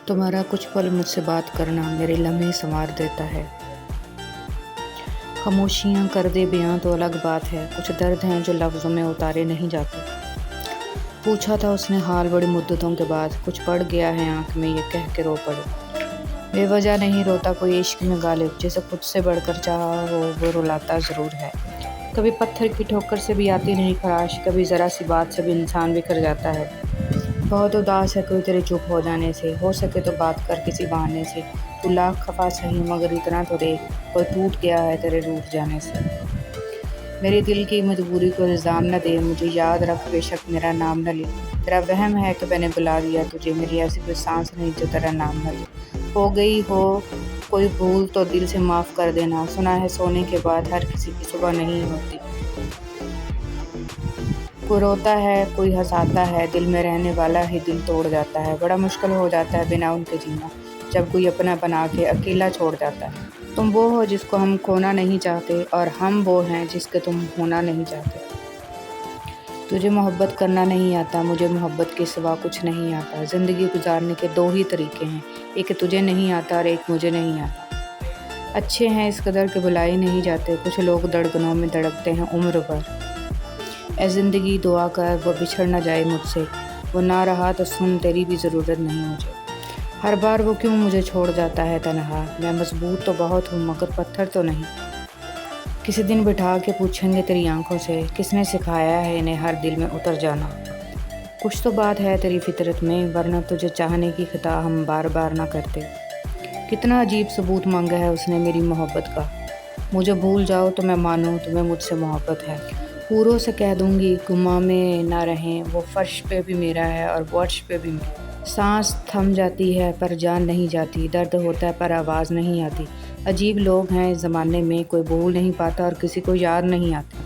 تمہارا کچھ پل مجھ سے بات کرنا میرے لمحے سنوار دیتا ہے۔ خاموشیاں کر دے بیاں تو الگ بات ہے، کچھ درد ہیں جو لفظوں میں اتارے نہیں جاتے۔ پوچھا تھا اس نے حال بڑی مدتوں کے بعد، کچھ پڑ گیا ہے آنکھ میں یہ کہہ کے رو پڑی۔ بے وجہ نہیں روتا کوئی عشق میں غالب، جسے خود سے بڑھ کر چاہا ہو وہ رلاتا ضرور ہے۔ کبھی پتھر کی ٹھوکر سے بھی آتی نہیں خراش، کبھی ذرا سی بات سے بھی انسان بکھر جاتا ہے۔ بہت اداس ہے کوئی تیرے چپ ہو جانے سے، ہو سکے تو بات کر کسی بہانے سے۔ تو لاکھ خفا سہی مگر اتنا تو دیکھ، کوئی ٹوٹ گیا ہے تیرے روٹھ جانے سے۔ میری دل کی مجبوری کو الزام نہ دے، مجھے یاد رکھ بے شک میرا نام نہ لے۔ تیرا وہم ہے کہ میں نے بلا دیا تجھے، میری ایسی کوئی سانس نہیں جو تیرا نام نہ لے۔ ہو گئی ہو کوئی بھول تو دل سے معاف کر دینا، سنا ہے سونے کے بعد ہر کسی کی صبح نہیں ہوتی۔ کوئی روتا ہے کوئی ہنساتا ہے، دل میں رہنے والا ہی دل توڑ جاتا ہے۔ بڑا مشکل ہو جاتا ہے بنا ان کے جینا، جب کوئی اپنا بنا کے اکیلا چھوڑ جاتا ہے۔ تم وہ ہو جس کو ہم کھونا نہیں چاہتے، اور ہم وہ ہیں جس کے تم ہونا نہیں چاہتے۔ تجھے محبت کرنا نہیں آتا، مجھے محبت کے سوا کچھ نہیں آتا۔ زندگی گزارنے کے دو ہی طریقے ہیں، ایک تجھے نہیں آتا اور ایک مجھے نہیں آتا۔ اچھے ہیں اس قدر کہ بھلائے نہیں جاتے، کچھ لوگ دھڑکنوں میں دھڑکتے ہیں عمر بھر۔ اے زندگی دعا کر وہ بچھڑ نہ جائے مجھ سے، وہ نہ رہا تو سن تیری بھی ضرورت نہیں مجھے۔ ہر بار وہ کیوں مجھے چھوڑ جاتا ہے تنہا، میں مضبوط تو بہت ہوں مگر پتھر تو نہیں۔ کسی دن بٹھا کے پوچھیں گے تیری آنکھوں سے، کس نے سکھایا ہے انہیں ہر دل میں اتر جانا۔ کچھ تو بات ہے تیری فطرت میں، ورنہ تجھے چاہنے کی خطا ہم بار بار نہ کرتے۔ کتنا عجیب ثبوت مانگا ہے اس نے میری محبت کا، مجھے بھول جاؤ تو میں مانوں تمہیں مجھ سے محبت ہے۔ حوروں سے کہہ دوں گی گماں میں نہ رہیں، وہ فرش پہ بھی میرا ہے اور وہ عرش پہ بھی میرا۔ سانس تھم جاتی ہے پر جان نہیں جاتی، درد ہوتا ہے پر آواز نہیں آتی۔ عجیب لوگ ہیں اس زمانے میں، کوئی بھول نہیں پاتا اور کسی کو یاد نہیں آتی۔